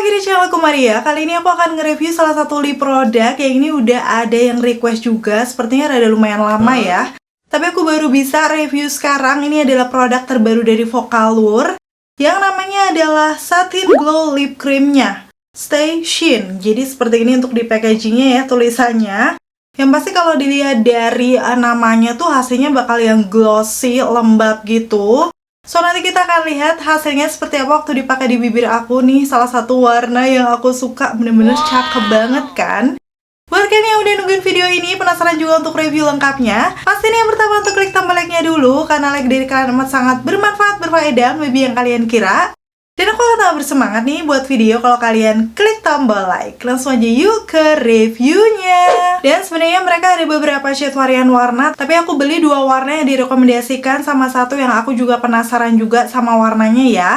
lagi di channel aku Maria. Kali ini aku akan nge-review salah satu lip produk yang ini udah ada yang request juga. Sepertinya rada lumayan lama ya. Tapi aku baru bisa review sekarang. Ini adalah produk terbaru dari Vocalour yang namanya adalah Satin Glow Lip Cream-nya Stay Shine. Jadi seperti ini untuk di packagingnya ya, tulisannya. Yang pasti kalau dilihat dari namanya tuh hasilnya bakal yang glossy, lembab gitu. So, nanti kita akan lihat hasilnya seperti apa waktu dipakai di bibir aku nih. Salah satu warna yang aku suka, bener-bener cakep banget kan. Buat kalian yang udah nungguin video ini, penasaran juga untuk review lengkapnya, pastiin yang pertama untuk klik tombol like-nya dulu, karena like dari kalian amat sangat bermanfaat, berfaedah, lebih yang kalian kira. Dan aku akan tambah bersemangat nih buat video kalau kalian klik tombol like. Langsung aja yuk ke reviewnya. Dan sebenarnya mereka ada beberapa shade varian warna, tapi aku beli dua warna yang direkomendasikan sama satu yang aku juga penasaran juga sama warnanya ya.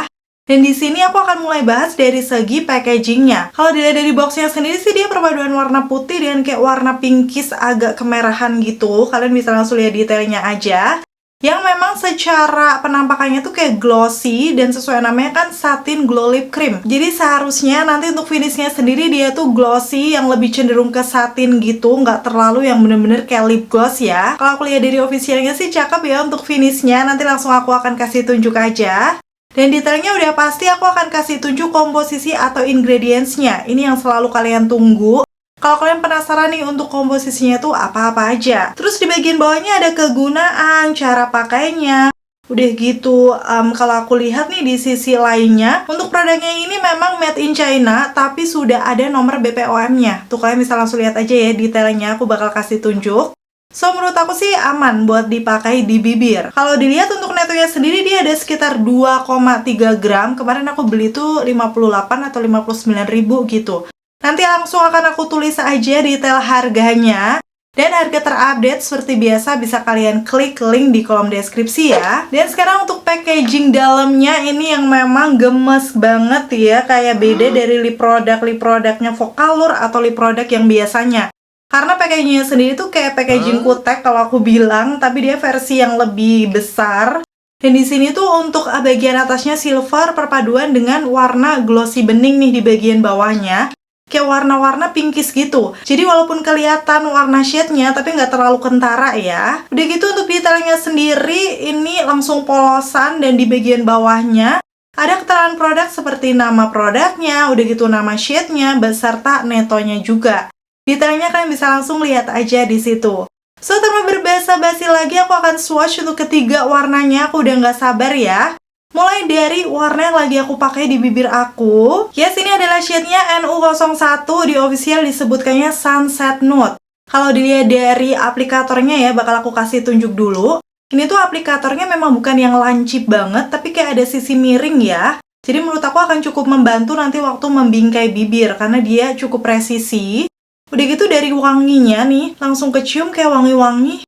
Dan di sini aku akan mulai bahas dari segi packagingnya. Kalau dilihat dari boxnya sendiri sih dia perpaduan warna putih dengan kayak warna pinkish agak kemerahan gitu. Kalian bisa langsung lihat detailnya aja. Yang memang secara penampakannya tuh kayak glossy dan sesuai namanya kan Satin Glow Lip Cream. Jadi seharusnya nanti untuk finishnya sendiri dia tuh glossy yang lebih cenderung ke satin gitu, nggak terlalu yang bener-bener kayak lip gloss ya. Kalau aku lihat dari officialnya sih cakep ya untuk finishnya. Nanti langsung aku akan kasih tunjuk aja. Dan detailnya udah pasti aku akan kasih tunjuk komposisi atau ingredientsnya. Ini yang selalu kalian tunggu. Kalau kalian penasaran nih untuk komposisinya tuh apa-apa aja. Terus di bagian bawahnya ada kegunaan, cara pakainya. Udah gitu, kalau aku lihat nih di sisi lainnya, untuk produknya ini memang made in China, tapi sudah ada nomor BPOM-nya. Tuh kalian bisa langsung lihat aja ya detailnya, aku bakal kasih tunjuk. So, menurut aku sih aman buat dipakai di bibir. Kalau dilihat untuk netonya sendiri, dia ada sekitar 2,3 gram. Kemarin aku beli tuh 58 atau 59 ribu gitu. Nanti langsung akan aku tulis aja detail harganya. Dan harga terupdate seperti biasa bisa kalian klik link di kolom deskripsi ya. Dan sekarang untuk packaging dalamnya ini yang memang gemes banget ya. Kayak beda dari lip produknya Vocalour atau lip produk yang biasanya. Karena packagingnya sendiri tuh kayak packaging kutek kalau aku bilang, tapi dia versi yang lebih besar. Dan di sini tuh untuk bagian atasnya silver perpaduan dengan warna glossy bening nih di bagian bawahnya. Kayak warna-warna pinkish gitu. Jadi walaupun kelihatan warna shade-nya, tapi nggak terlalu kentara ya. Udah gitu untuk detailnya sendiri, ini langsung polosan dan di bagian bawahnya ada keterangan produk seperti nama produknya, udah gitu nama shade-nya, beserta netonya juga. Detailnya kalian bisa langsung lihat aja di situ. So, tanpa berbasa-basi lagi, aku akan swatch untuk ketiga warnanya. Aku udah nggak sabar ya. Mulai dari warna yang lagi aku pakai di bibir aku. Yes, ini adalah shade-nya NU01. Di official disebutkannya Sunset Nude. Kalau dilihat dari aplikatornya ya, bakal aku kasih tunjuk dulu. Ini tuh aplikatornya memang bukan yang lancip banget, tapi kayak ada sisi miring ya. Jadi menurut aku akan cukup membantu nanti waktu membingkai bibir, karena dia cukup presisi. Udah gitu dari wanginya nih, langsung kecium kayak wangi-wangi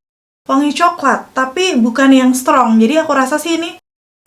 coklat, tapi bukan yang strong. Jadi aku rasa sih ini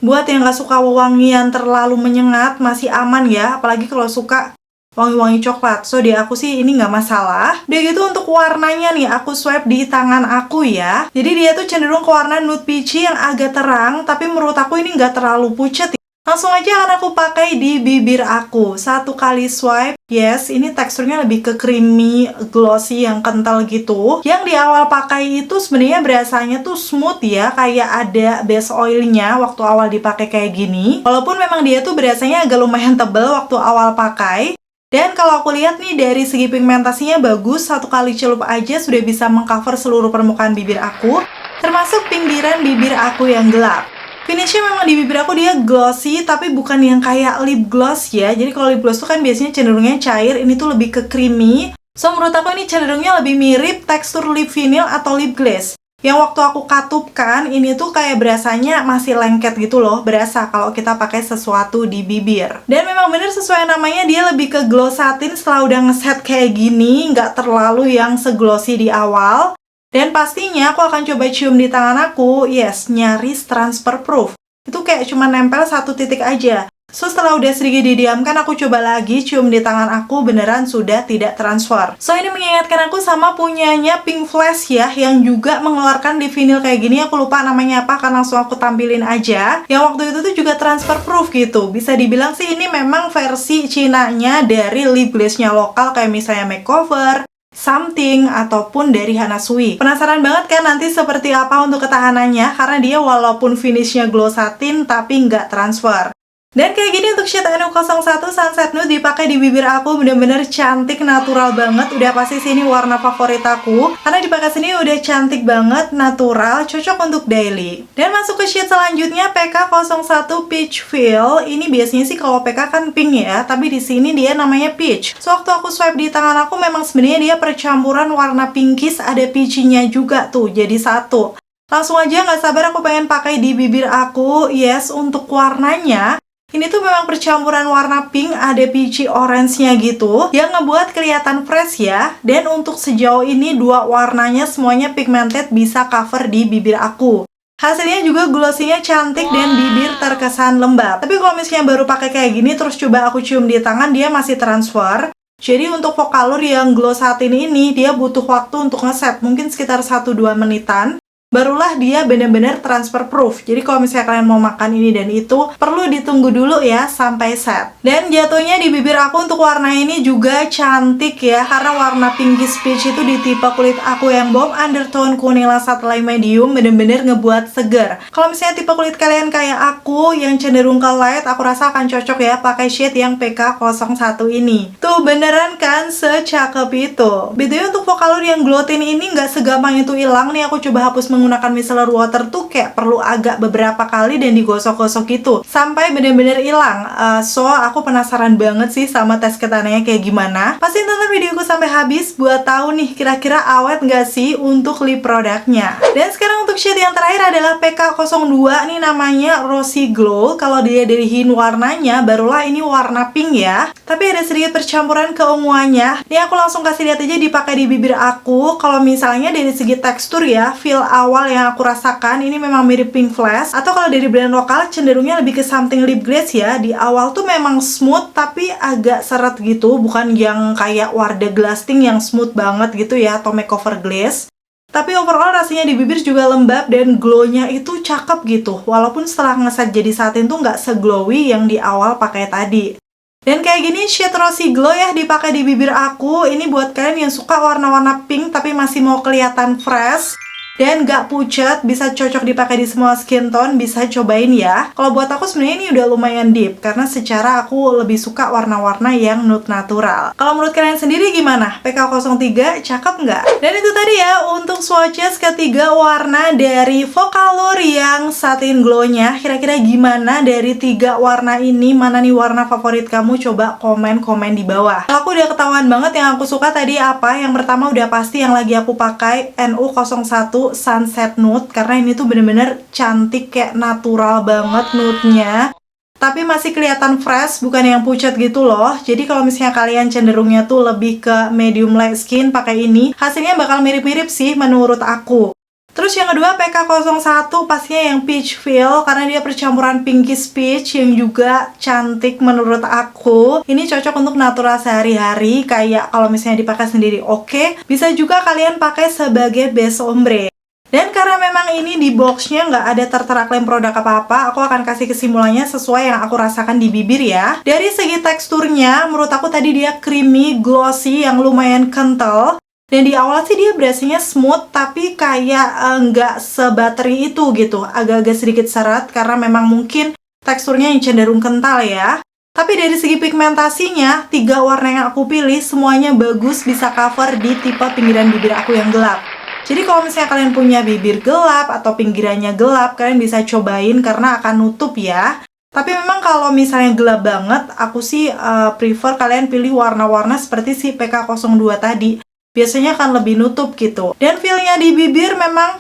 buat yang gak suka wangian terlalu menyengat, masih aman ya. Apalagi kalau suka wangi-wangi coklat. So, di aku sih ini gak masalah. Udah gitu untuk warnanya nih, aku swipe di tangan aku ya. Jadi dia tuh cenderung ke warna nude peachy yang agak terang, tapi menurut aku ini gak terlalu pucet. Langsung aja akan aku pakai di bibir aku. Satu kali swipe, yes, ini teksturnya lebih ke creamy, glossy, yang kental gitu. Yang di awal pakai itu sebenarnya berasanya tuh smooth ya, kayak ada base oilnya waktu awal dipakai kayak gini. Walaupun memang dia tuh berasanya agak lumayan tebel waktu awal pakai. Dan kalau aku lihat nih dari segi pigmentasinya bagus, satu kali celup aja sudah bisa mengcover seluruh permukaan bibir aku, termasuk pinggiran bibir aku yang gelap. Finishnya memang di bibir aku dia glossy, tapi bukan yang kayak lip gloss ya. Jadi kalau lip gloss tuh kan biasanya cenderungnya cair, ini tuh lebih ke creamy. So, menurut aku ini cenderungnya lebih mirip tekstur lip vinyl atau lip glaze. Yang waktu aku katupkan, ini tuh kayak berasanya masih lengket gitu loh. Berasa kalau kita pakai sesuatu di bibir. Dan memang bener sesuai namanya, dia lebih ke glow satin setelah udah ngeset kayak gini. Nggak terlalu yang seglossy di awal. Dan pastinya aku akan coba cium di tangan aku, yes, nyaris transfer proof. Itu kayak cuma nempel satu titik aja. So, setelah udah sedikit didiamkan, aku coba lagi cium di tangan aku, beneran sudah tidak transfer. So, ini mengingatkan aku sama punyanya Pink Flash ya, yang juga mengeluarkan di vinyl kayak gini. Aku lupa namanya apa, kan langsung aku tampilin aja. Yang waktu itu tuh juga transfer proof gitu. Bisa dibilang sih ini memang versi Cinanya dari lip glaze-nya lokal, kayak misalnya Makeover, Something, ataupun dari Hana Sui. Penasaran banget kan nanti seperti apa untuk ketahanannya, karena dia walaupun finishnya glow satin tapi nggak transfer. Dan kayak gini untuk shade NU01 Sunset Nude dipakai di bibir aku, bener-bener cantik, natural banget. Udah pasti sih ini warna favorit aku, karena dipakai sini udah cantik banget, natural, cocok untuk daily. Dan masuk ke shade selanjutnya, PK01 Peach Feel. Ini biasanya sih kalau PK kan pink ya, tapi di sini dia namanya peach. So, waktu aku swipe di tangan aku, memang sebenarnya dia percampuran warna pinkish, ada peachy-nya juga tuh, jadi satu. Langsung aja nggak sabar aku pengen pakai di bibir aku. Yes, untuk warnanya ini tuh memang percampuran warna pink, ada peachy orange-nya gitu, yang ngebuat kelihatan fresh ya. Dan untuk sejauh ini dua warnanya semuanya pigmented, bisa cover di bibir aku. Hasilnya juga glossy-nya cantik dan bibir terkesan lembab. Tapi kalau misalnya baru pakai kayak gini terus coba aku cium di tangan, dia masih transfer. Jadi untuk Vocaloid yang glow satin ini dia butuh waktu untuk ngeset, mungkin sekitar 1-2 menitan. Barulah dia bener-bener transfer proof. Jadi kalau misalnya kalian mau makan ini dan itu, perlu ditunggu dulu ya sampai set. Dan jatuhnya di bibir aku untuk warna ini juga cantik ya, karena warna pinkish peach itu di tipe kulit aku yang bomb undertone kuning lasat light medium, bener-bener ngebuat seger. Kalau misalnya tipe kulit kalian kayak aku yang cenderung ke light, aku rasa akan cocok ya pakai shade yang PK01 ini. Tuh beneran kan secakep itu. BTW untuk Vocaloid yang glow tint ini nggak segampang itu hilang nih. Aku coba hapus menggunakan micellar water tuh kayak perlu agak beberapa kali dan digosok-gosok gitu sampai bener-bener hilang. So aku penasaran banget sih sama tes ketahanannya kayak gimana. Pastiin tonton videoku sampai habis buat tahu nih kira-kira awet nggak sih untuk lip produknya. Dan sekarang untuk shade yang terakhir adalah PK02, nih namanya Rosy Glow. Kalau dia dari hint warnanya, barulah ini warna pink ya, tapi ada sedikit percampuran keunguannya. Ini aku langsung kasih lihat aja dipakai di bibir aku. Kalau misalnya dari segi tekstur ya, feel awal yang aku rasakan ini memang mirip Pink Flash, atau kalau dari brand lokal cenderungnya lebih ke Something lip glaze ya. Di awal tuh memang smooth tapi agak seret gitu, bukan yang kayak Wardah Glasting yang smooth banget gitu ya, atau Makeover Glaze. Tapi overall rasanya di bibir juga lembab dan glow-nya itu cakep gitu, walaupun setelah ngeset jadi satin tuh nggak se-glowy yang di awal pakai tadi. Dan kayak gini shade Rosy Glow ya dipakai di bibir aku. Ini buat kalian yang suka warna-warna pink tapi masih mau kelihatan fresh dan gak pucat, bisa cocok dipakai di semua skin tone, bisa cobain ya. Kalau buat aku sebenarnya ini udah lumayan deep, karena secara aku lebih suka warna-warna yang nude natural. Kalau menurut kalian sendiri gimana? PK03 cakep nggak? Dan itu tadi ya untuk swatches ketiga warna dari Vocaloid yang satin glow-nya. Kira-kira gimana dari tiga warna ini? Mana nih warna favorit kamu? Coba komen-komen di bawah. Kalau aku udah ketahuan banget yang aku suka tadi apa. Yang pertama udah pasti yang lagi aku pakai NU01 Sunset Nude, karena ini tuh bener-bener cantik, kayak natural banget nude-nya, tapi masih kelihatan fresh, bukan yang pucat gitu loh. Jadi kalau misalnya kalian cenderungnya tuh lebih ke medium light skin, pakai ini hasilnya bakal mirip-mirip sih menurut aku. Terus yang kedua PK01 pastinya yang peach feel, karena dia percampuran pinkish peach yang juga cantik menurut aku. Ini cocok untuk natural sehari-hari, kayak kalau misalnya dipakai sendiri oke. Bisa juga kalian pakai sebagai base ombre. Dan karena memang ini di boxnya nggak ada tertera klaim produk apa-apa, aku akan kasih kesimpulannya sesuai yang aku rasakan di bibir ya. Dari segi teksturnya, menurut aku tadi dia creamy, glossy, yang lumayan kental. Dan di awal sih dia berasanya smooth, tapi kayak nggak sebateri itu gitu. Agak-agak sedikit seret, karena memang mungkin teksturnya yang cenderung kental ya. Tapi dari segi pigmentasinya, tiga warna yang aku pilih semuanya bagus, bisa cover di tipe pinggiran bibir aku yang gelap. Jadi kalau misalnya kalian punya bibir gelap atau pinggirannya gelap, kalian bisa cobain karena akan nutup ya. Tapi memang kalau misalnya gelap banget, aku sih prefer kalian pilih warna-warna seperti si PK02 tadi. Biasanya akan lebih nutup gitu. Dan feel-nya di bibir memang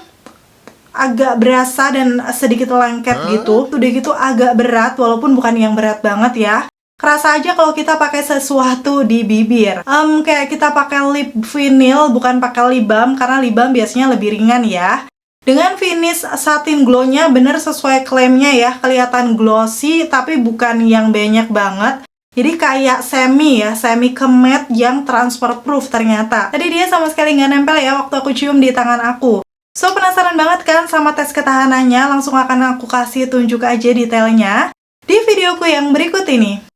agak berasa dan sedikit lengket gitu. Udah gitu agak berat, walaupun bukan yang berat banget ya. Kerasa aja kalau kita pakai sesuatu di bibir. Kayak kita pakai lip vinyl, bukan pakai lip balm, karena lip balm biasanya lebih ringan ya. Dengan finish satin glow-nya bener sesuai klaimnya ya, kelihatan glossy tapi bukan yang banyak banget. Jadi kayak semi ke matte yang transfer proof ternyata. Tadi dia sama sekali nggak nempel ya waktu aku cium di tangan aku. So, penasaran banget kan sama tes ketahanannya? Langsung akan aku kasih tunjuk aja detailnya di videoku yang berikut ini.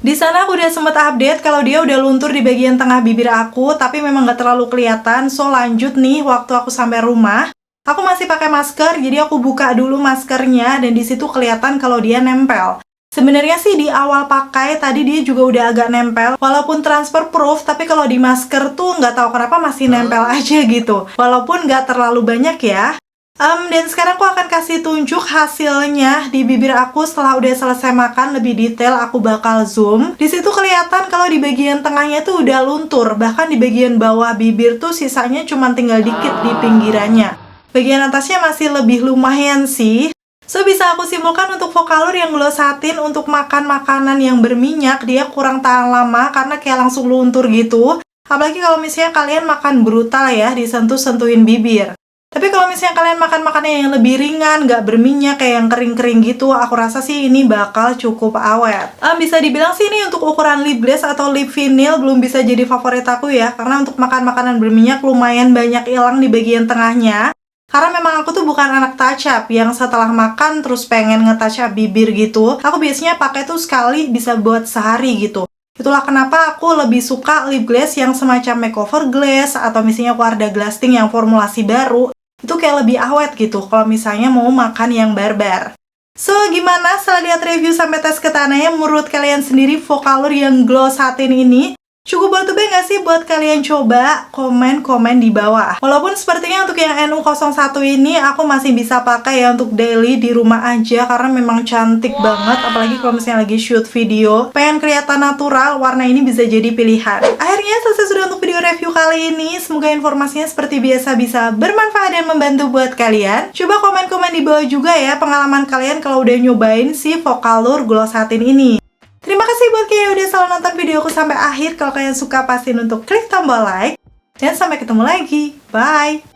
Di sana aku udah sempet update kalau dia udah luntur di bagian tengah bibir aku, tapi memang gak terlalu kelihatan. So lanjut nih, waktu aku sampai rumah, aku masih pakai masker, jadi aku buka dulu maskernya dan di situ kelihatan kalau dia nempel. Sebenarnya sih di awal pakai tadi dia juga udah agak nempel, walaupun transfer proof, tapi kalau di masker tuh nggak tahu kenapa masih nempel aja gitu. Walaupun nggak terlalu banyak ya. Dan sekarang aku akan kasih tunjuk hasilnya di bibir aku setelah udah selesai makan lebih detail. Aku bakal zoom. Di situ kelihatan kalau di bagian tengahnya tuh udah luntur. Bahkan di bagian bawah bibir tuh sisanya cuma tinggal dikit di pinggirannya. Bagian atasnya masih lebih lumayan sih. So, bisa aku simpulkan untuk Vocalour yang glow satin untuk makan makanan yang berminyak, dia kurang tahan lama karena kayak langsung luntur gitu. Apalagi kalau misalnya kalian makan brutal ya, disentuh-sentuhin bibir. Tapi kalau misalnya kalian makan makanan yang lebih ringan, nggak berminyak, kayak yang kering-kering gitu, aku rasa sih ini bakal cukup awet. Bisa dibilang sih ini untuk ukuran lip glaze atau lip vinyl belum bisa jadi favorit aku ya, karena untuk makan makanan berminyak lumayan banyak hilang di bagian tengahnya. Karena memang aku tuh bukan anak touch up yang setelah makan terus pengen nge-touch up bibir gitu. Aku biasanya pakai tuh sekali bisa buat sehari gitu. Itulah kenapa aku lebih suka lip glaze yang semacam makeover glaze atau misalnya Wardah Glasting yang formulasi baru. Itu kayak lebih awet gitu kalau misalnya mau makan yang barbar. So, gimana setelah lihat review sampai tes ketahanannya menurut kalian sendiri Vocalour yang glow satin ini? Cukup worth it nggak sih buat kalian coba? Komen-komen di bawah. Walaupun sepertinya untuk yang NU01 ini aku masih bisa pakai ya untuk daily di rumah aja karena memang cantik banget. Apalagi kalau misalnya lagi shoot video, pengen kelihatan natural, warna ini bisa jadi pilihan. Akhirnya selesai sudah untuk video review kali ini. Semoga informasinya seperti biasa bisa bermanfaat dan membantu buat kalian. Coba komen-komen di bawah juga ya pengalaman kalian kalau udah nyobain si Vocalour glow satin ini. Terima kasih buat kalian yang udah selalu nonton videoku sampai akhir. Kalau kalian suka, pastiin untuk klik tombol like. Dan sampai ketemu lagi. Bye!